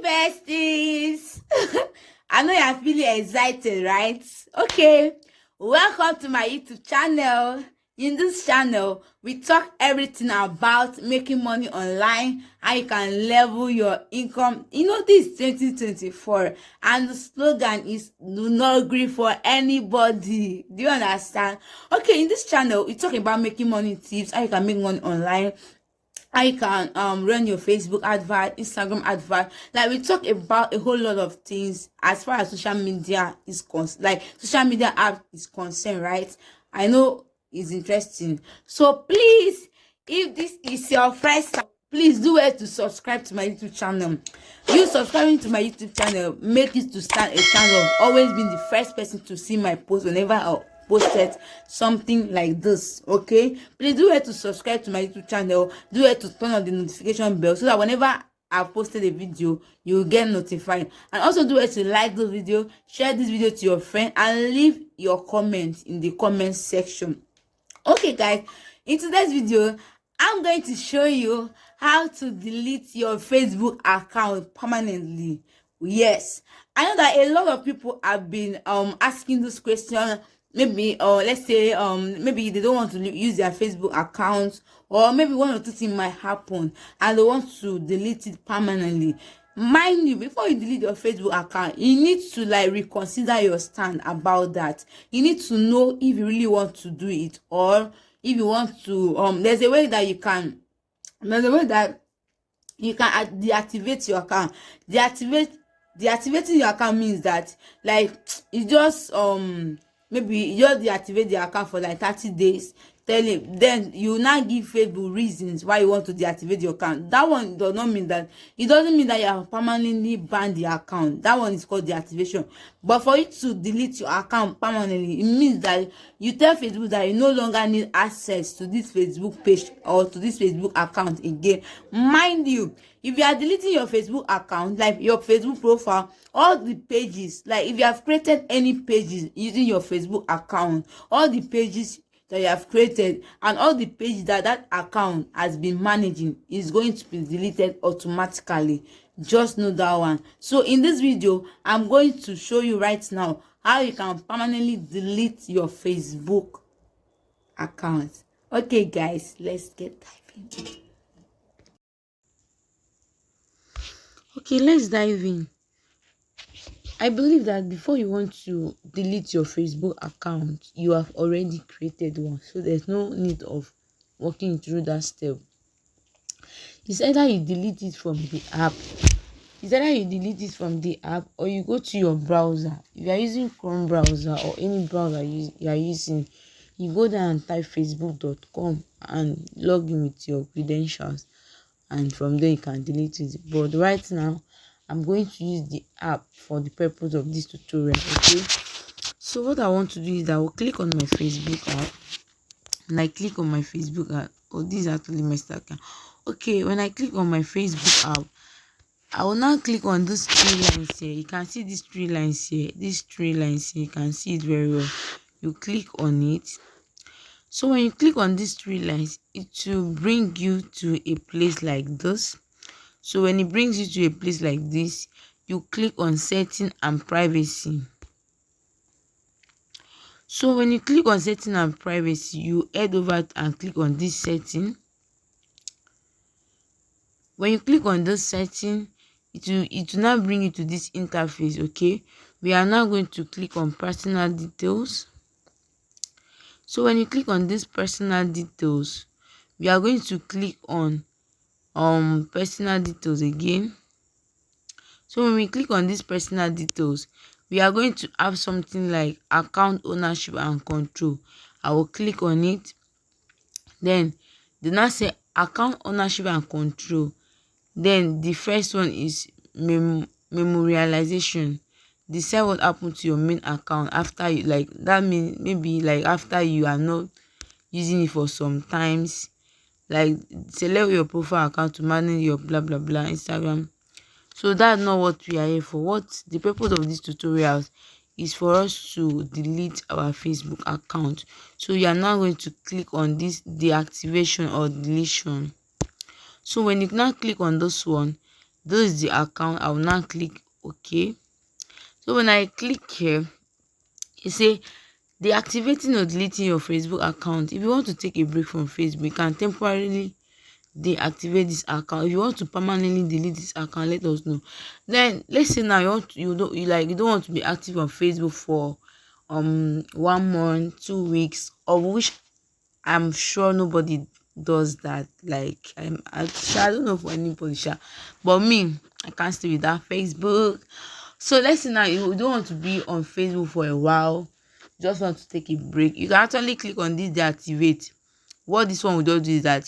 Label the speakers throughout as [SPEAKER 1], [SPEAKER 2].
[SPEAKER 1] Besties. I know you're feeling excited, right? Okay, welcome to my YouTube channel. In this channel, we talk everything about making money online, how you can level your income. This is 2024 and the slogan is do not grieve for anybody. Do you understand? Okay, in this channel, we talk about making money tips, how you can make money online, how you can run your Facebook advert, Instagram advert. Like, we talk about a whole lot of things as far as social media is social media app is concerned, right? I know it's interesting. So please, if this is your first time, please do well to subscribe to my YouTube channel. You subscribing to my YouTube channel make it to stand a chance of always being the first person to see my post whenever I posted something like this. Okay, please do well to subscribe to my YouTube channel. Do well to turn on the notification bell so that whenever I posted a video, you will get notified. And also do well to like the video, share this video to your friend, and leave your comments in the comment section. Okay guys, in today's video I'm going to show you how to delete your Facebook account permanently. Yes, I know that a lot of people have been asking this question. Maybe let's say maybe they don't want to use their Facebook account, or maybe one or two things might happen and they want to delete it permanently. Mind you, before you delete your Facebook account, you need to reconsider your stand about that. You need to know if you really want to do it, or if you want to there's a way that you can deactivate your account. Deactivating your account means that you just maybe you just deactivate the account for 30 days. Then you now give Facebook reasons why you want to deactivate your account. That one does not mean that it doesn't mean that you have permanently banned the account. That one is called deactivation. But for you to delete your account permanently, it means that you tell Facebook that you no longer need access to this Facebook page or to this Facebook account again. Mind you, if you are deleting your Facebook account, like your Facebook profile, all the pages, if you have created any pages using your Facebook account, all the pages that you have created and all the pages that account has been managing is going to be deleted automatically. Just know that one. So in this video, I'm going to show you right now how you can permanently delete your Facebook account. Okay guys, let's get diving. Okay, let's dive in. I believe that before you want to delete your Facebook account, you have already created one. So there's no need of walking through that step. It's either you delete it from the app. Or you go to your browser. If you are using Chrome browser or any browser you are using, you go there and type facebook.com and log in with your credentials. And from there you can delete it. But right now, I'm going to use the app for the purpose of this tutorial. Okay, so what I want to do is I will click on my Facebook app. And I click on my Facebook app. Oh, this is actually my account. Okay, when I click on my Facebook app, I will now click on these three lines here. You can see these three lines here. You can see it very well. You click on it. So when you click on these three lines, it will bring you to a place like this. So when it brings you to a place like this, you click on setting and privacy. So when you click on setting and privacy, you head over and click on this setting. When you click on this setting, it will now bring you to this interface. Okay, we are now going to click on personal details. So when you click on this personal details, we are going to click on personal details again. So when we click on this personal details, we are going to have something like account ownership and control. I will click on it. Then they now say account ownership and control. Then the first one is memorialization. Decide what happened to your main account after you that means maybe after you are not using it for some times. Select your profile account to manage your blah blah blah Instagram. So that's not what we are here for. What the purpose of this tutorials is for us to delete our Facebook account. So you are now going to click on this deactivation or deletion. So when you now click on this one,
[SPEAKER 2] This is the account. I will now click OK. So when I click here, you say deactivating or deleting your Facebook account. If you want to take a break from Facebook, you can temporarily deactivate this account. If you want to permanently delete this account, let us know. Then let's say now you don't want to be active on Facebook for 1 month, 2 weeks, of which I'm sure nobody does that. Like I don't know for anybody, but me, I can't stay without Facebook. So let's say now you don't want to be on Facebook for a while, just want to take a break. You can actually click on this deactivate. What this one will do is that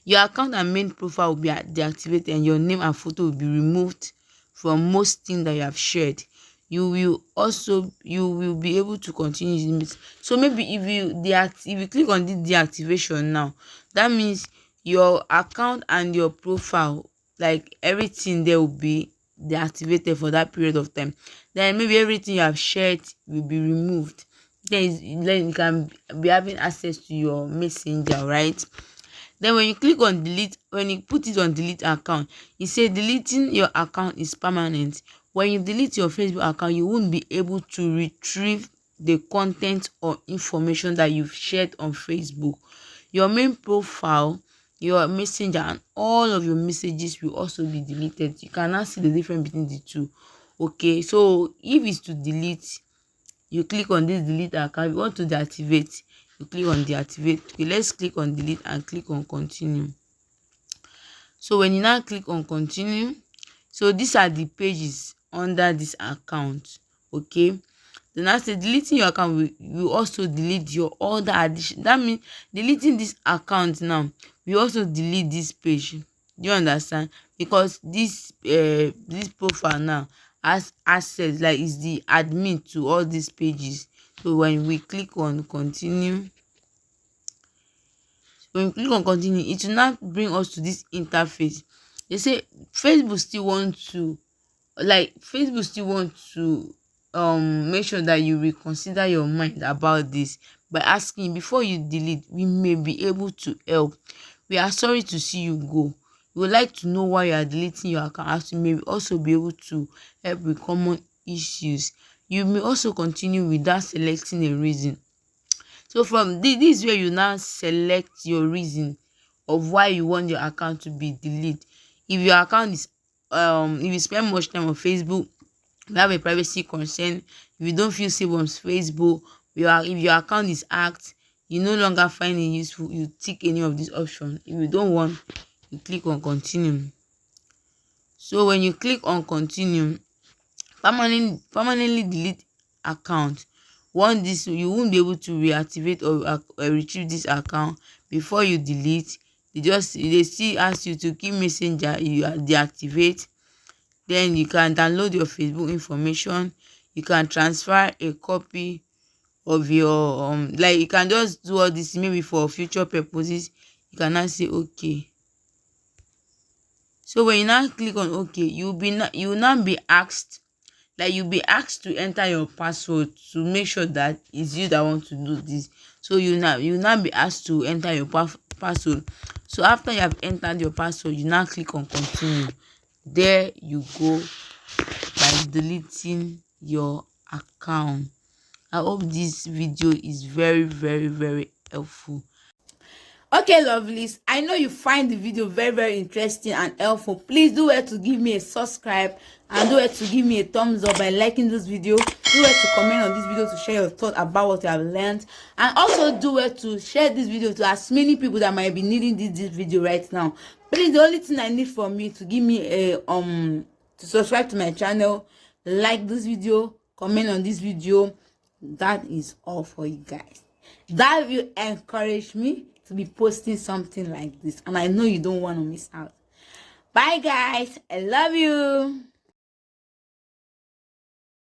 [SPEAKER 2] your account and main profile will be deactivated, and your name and photo will be removed from most things that you have shared. You will be able to continue using it. So maybe if you click on this deactivation now, that means your account and your profile, like everything there, will be deactivated for that period of time. Then maybe everything you have shared will be removed. Then you can be having access to your messenger, right? Then when you click on delete, when you put it on delete account, it say deleting your account is permanent. When you delete your Facebook account, you won't be able to retrieve the content or information that you've shared on Facebook. Your main profile, your messenger, and all of your messages will also be deleted. You can now see the difference between the two. Okay, so if it's to delete, you click on this delete account. If you want to deactivate, you click on deactivate. Okay, let's click on delete and click on continue. So when you now click on continue, so these are the pages under this account. Okay, then I say deleting your account will also delete your other addition. That means deleting this account now will also delete this page. Do you understand? Because this profile now has access, like is the admin to all these pages. So when we click on continue, it will now bring us to this interface. They say Facebook still want to make sure that you reconsider your mind about this by asking, before you delete, we may be able to help. We are sorry to see you go. We would like to know why you are deleting your account, as we may also be able to help with common issues. You may also continue without selecting a reason. So from this is where you now select your reason of why you want your account to be deleted. If your account is if you spend much time on Facebook, you have a privacy concern, if you don't feel safe on Facebook, if your account is hacked, you no longer find it useful, you tick any of these options. If you don't want, you click on continue. So when you click on continue, permanently delete account. Once this, you won't be able to reactivate or retrieve this account. Before you delete, they still ask you to keep messenger, you deactivate. Then you can download your Facebook information. You can transfer a copy of your like you can just do all this maybe for future purposes. You can now say okay. So when you now click on okay, you will now be asked, like you'll be asked to enter your password to make sure that it's you that want to do this. So you now be asked to enter your password. So after you have entered your password, you now click on continue. There you go, by deleting your account. I hope this video is very, very, very helpful.
[SPEAKER 1] Okay, lovelies, I know you find the video very, very interesting and helpful. Please do well to give me a subscribe and do well to give me a thumbs up by liking this video. Do well to comment on this video to share your thoughts about what you have learned, and also do well to share this video to as many people that might be needing this video right now. Please, the only thing I need from you to give me a to subscribe to my channel, like this video, comment on this video. That is all for you guys. That will encourage me to be posting something like this, and I know you don't want to miss out. Bye guys, I love you.